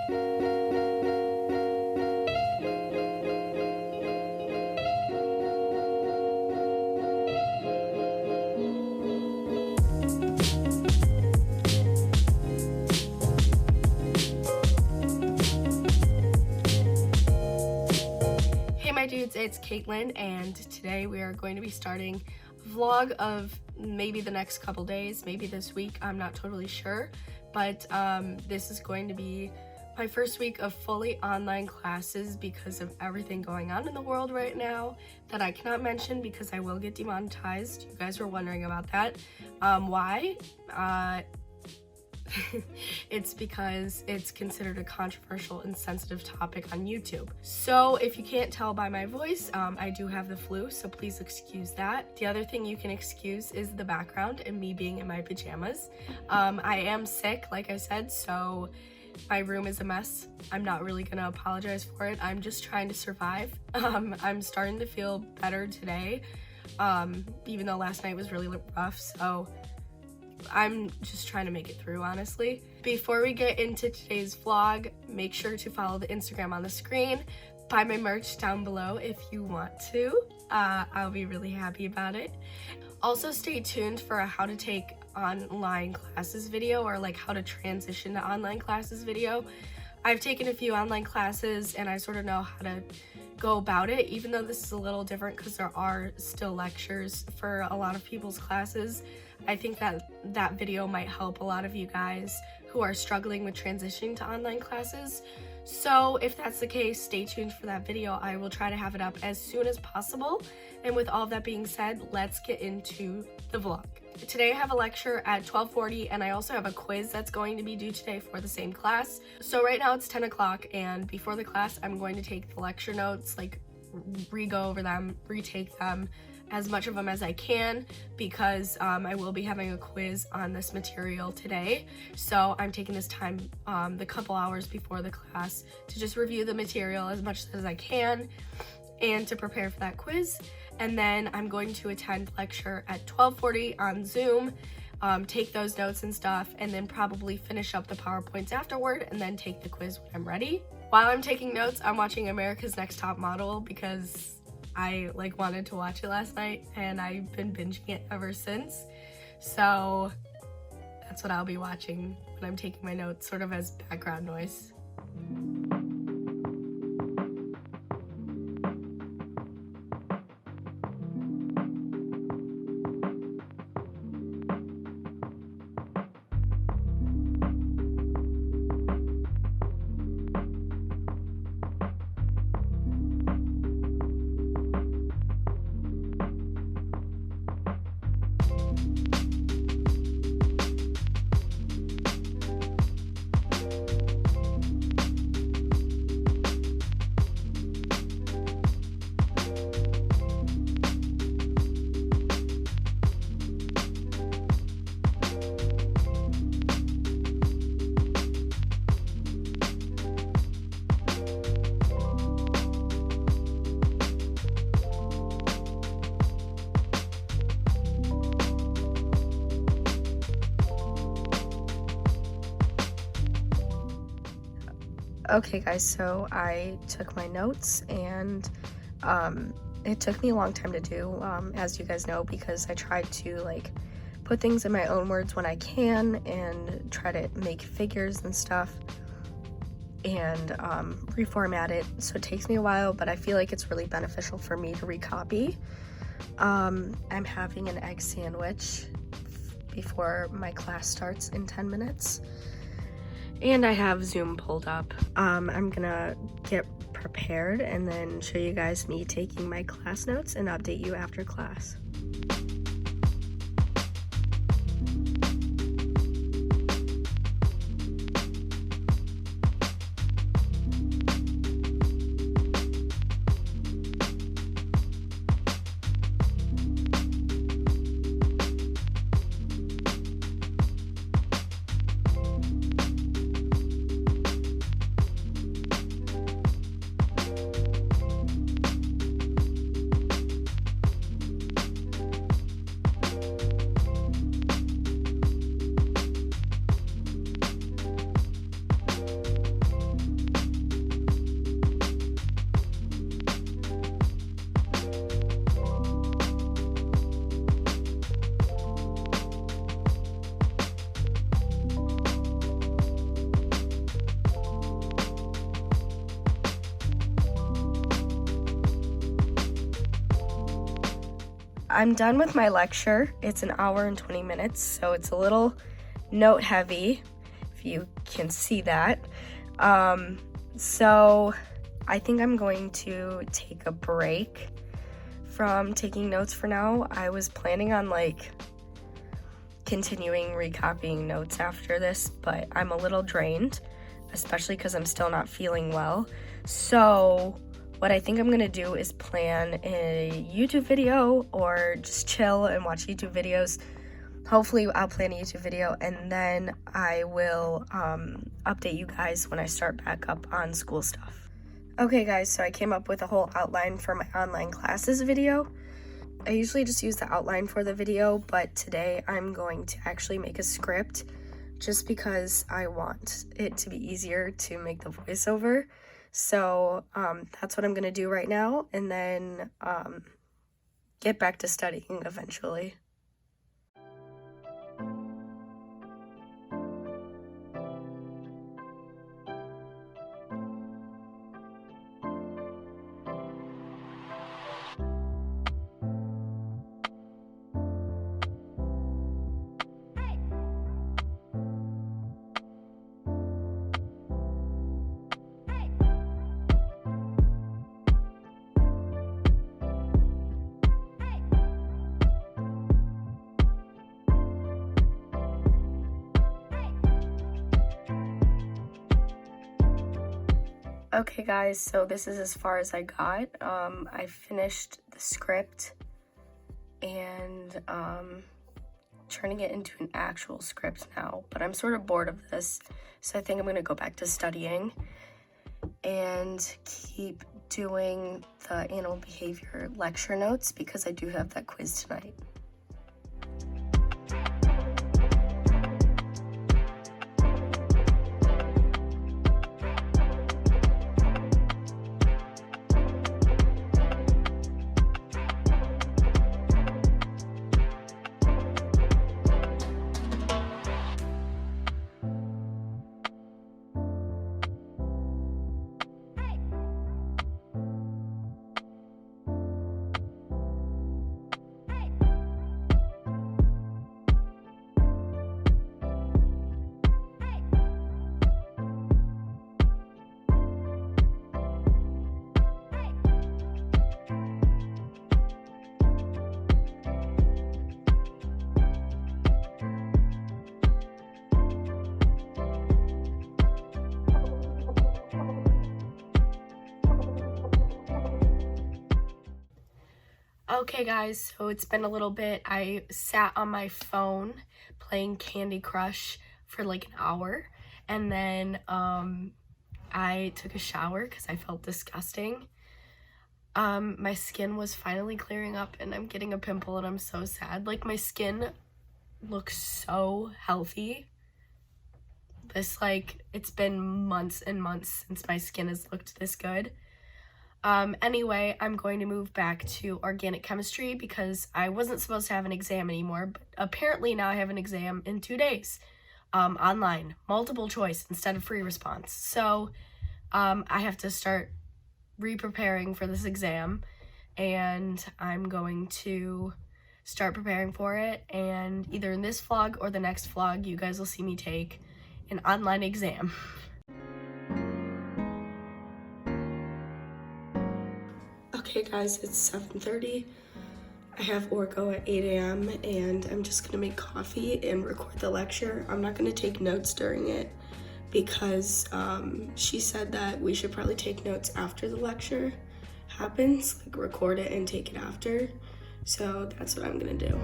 My dudes, it's Caitlin, and today we are going to be starting a vlog of maybe the next couple days, maybe this week, I'm not totally sure, but this is going to be my first week of fully online classes because of everything going on in the world right now that I cannot mention because I will get demonetized. You guys were wondering about that. Why? It's because it's considered a controversial and sensitive topic on YouTube. So if you can't tell by my voice, I do have the flu, so please excuse that. The other thing you can excuse is the background and me being in my pajamas. I am sick, like I said, so my room is a mess. I'm not really gonna apologize for it. I'm just trying to survive. I'm starting to feel better today, even though last night was really rough, so I'm just trying to make it through, honestly. Before we get into today's vlog, make sure to follow the Instagram on the screen. Buy my merch down below if you want to. I'll be really happy about it. Also, stay tuned for a how to take online classes video, or like how to transition to online classes video. I've taken a few online classes and I sort of know how to go about it, even though this is a little different because there are still lectures for a lot of people's classes. I think that video might help a lot of you guys who are struggling with transitioning to online classes. So if that's the case, stay tuned for that video. I will try to have it up as soon as possible. And with all of that being said, let's get into the vlog. Today I have a lecture at 12:40 and I also have a quiz that's going to be due today for the same class. So right now it's 10 o'clock and before the class I'm going to take the lecture notes, like re-go over them, retake them, as much of them as I can, because I will be having a quiz on this material today. So I'm taking this time, the couple hours before the class, to just review the material as much as I can and to prepare for that quiz. And then I'm going to attend lecture at 12:40 on Zoom, take those notes and stuff, and then probably finish up the PowerPoints afterward and then take the quiz when I'm ready. While I'm taking notes, I'm watching America's Next Top Model because I wanted to watch it last night and I've been binging it ever since. So that's what I'll be watching when I'm taking my notes, sort of as background noise. Okay guys, so I took my notes and it took me a long time to do, as you guys know, because I tried to put things in my own words when I can and try to make figures and stuff and reformat it. So it takes me a while, but I feel like it's really beneficial for me to recopy. I'm having an egg sandwich before my class starts in 10 minutes. And I have Zoom pulled up. I'm gonna get prepared and then show you guys me taking my class notes and update you after class. I'm done with my lecture. It's an hour and 20 minutes, so it's a little note heavy, if you can see that. So I think I'm going to take a break from taking notes for now. I was planning on like continuing recopying notes after this, but I'm a little drained, especially because I'm still not feeling well. So what I think I'm gonna do is plan a YouTube video or just chill and watch YouTube videos. Hopefully I'll plan a YouTube video, and then I will update you guys when I start back up on school stuff. Okay guys, so I came up with a whole outline for my online classes video. I usually just use the outline for the video, but today I'm going to actually make a script just because I want it to be easier to make the voiceover. So that's what I'm gonna do right now, and then get back to studying eventually. Okay guys, so this is as far as I got. I finished the script and turning it into an actual script now, but I'm sort of bored of this, so I think I'm gonna go back to studying and keep doing the animal behavior lecture notes because I do have that quiz tonight. Okay guys, so it's been a little bit. I sat on my phone playing Candy Crush for like an hour, and then I took a shower because I felt disgusting. My skin was finally clearing up, and I'm getting a pimple, and I'm so sad. Like, my skin looks so healthy. It's been months and months since my skin has looked this good. Anyway, I'm going to move back to organic chemistry because I wasn't supposed to have an exam anymore, but apparently now I have an exam in 2 days, online, multiple choice instead of free response. So, I have to start re-preparing for this exam, and I'm going to start preparing for it, and either in this vlog or the next vlog, you guys will see me take an online exam. Okay guys, it's 7:30. I have orgo at 8 a.m. and I'm just gonna make coffee and record the lecture. I'm not gonna take notes during it because she said that we should probably take notes after the lecture happens, like record it and take it after. So that's what I'm gonna do.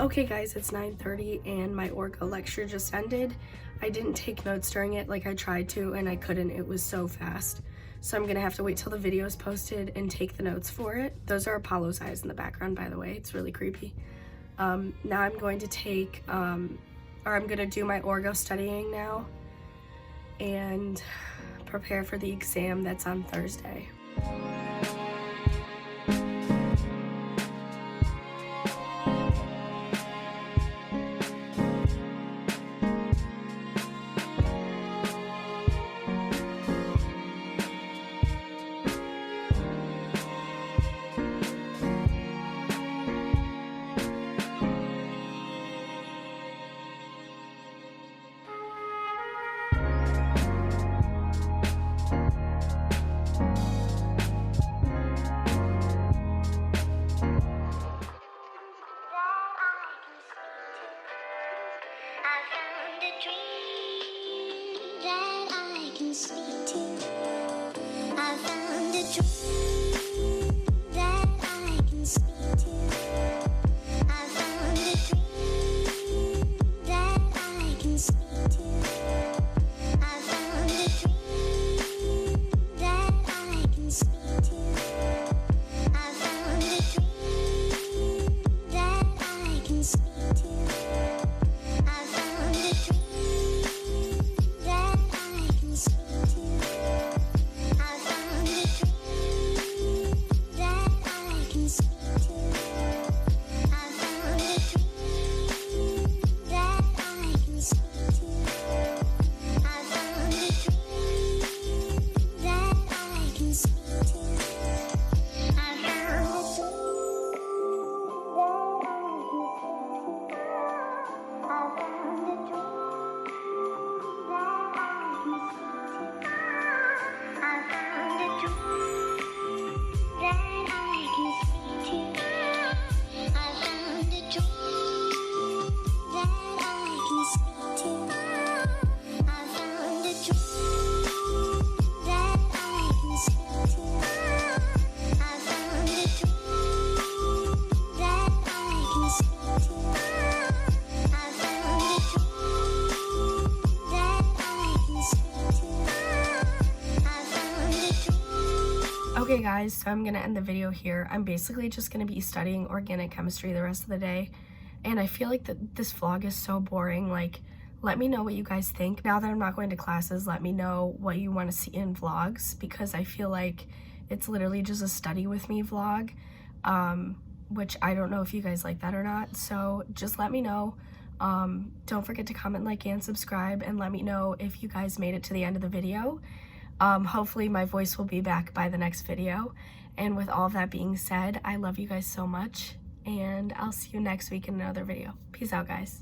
Okay guys, it's 9:30 and my orgo lecture just ended. I didn't take notes during it like I tried to, and I couldn't. It was so fast. so I'm gonna have to wait till the video is posted and take the notes for it. Those are Apollo's eyes in the background, by the way. It's really creepy. Now I'm going to take, I'm gonna do my orgo studying now and prepare for the exam that's on Thursday. Okay guys, so I'm gonna end the video here. I'm basically just gonna be studying organic chemistry the rest of the day, and I feel like this vlog is so boring. Like, let me know what you guys think. Now that I'm not going to classes, let me know what you want to see in vlogs, because I feel like it's literally just a study with me vlog, which I don't know if you guys like that or not. So just let me know. Don't forget to comment, like, and subscribe, and let me know if you guys made it to the end of the video. Hopefully my voice will be back by the next video. And with all of that being said, I love you guys so much, and I'll see you next week in another video. Peace out, guys.